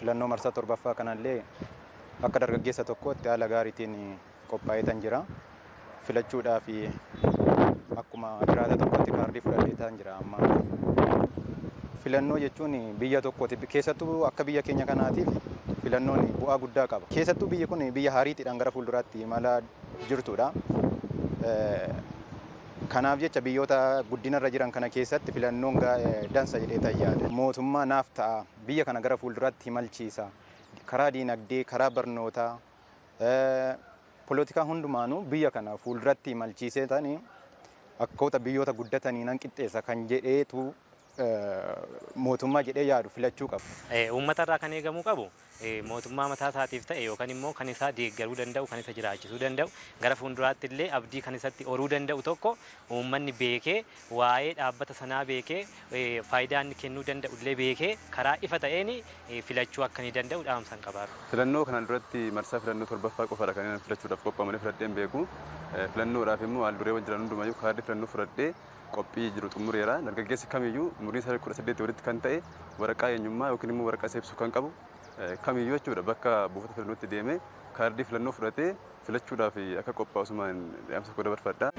filannoo marsaa torbaffaa kanallee akka dargaggeessa tokkootti haala gaariitiin qophaa'ee jira. Filachuudhaaf akkuma jiraata tokkotti kaardii fudhatee jira amma. Filannoo jechuun biyya tokkooti keessattuu akka biyya keenya kanaatiif filannoon bu'aa guddaa qaba. Keessattuu biyyi kun biyya hariitiidhaan gara fuulduraatti imalaa jirtudha. Kanaaf jecha biyyoota guddinarra jiran kana keessatti filannoon dansa jedhee tayyaadha. Mootummaa naaf ta'a biyya kana gara fuulduraatti imalchiisa. Karaa diinagdee, karaa barnootaa, poolitikaa hundumaanuu biyya kana fuulduratti imalchiisee ta'anii akkota biyyoota guddatanii nan qixxeessa kan jedheetu mootummaa jedhee yaadu filachuu qabu. Uummata irraa kan eegamu qabu mootummaa mataa isaatiif ta'e yookaan immoo kan isaa deeggaruu danda'u, kan isa jiraachisuu danda'u, gara fuulduraatti illee abdii kan isatti horuu danda'u tokko uummanni beekee waa'ee dhaabbata sanaa beekee faayidaa inni kennuu danda'u illee beekee karaa ifa ta'een filachuu akka inni danda'u dhaamsan qabaatu. Filannoo kanaan duratti marsaa filannoo torbaffaa qofaadha kan inni filachuudhaaf qophaa'amanii fudhadheen beeku. Filannoodhaaf immoo haaldureewwan jiran hundumayyuu kaardii filannoo fudhadhee qophii jiru xumureera. Dargaggeessi kamiyyuu umurii isaa 18 walitti kan ta'e waraqaa eenyummaa yookiin immoo waraqaa seebsuu kan qabu kamiyyuu jechuudha bakka buufata filannootti deemee kaardii filannoo fudhatee filachuudhaaf akka qophaa'u asumaan dhaamsa koo dabarfadha.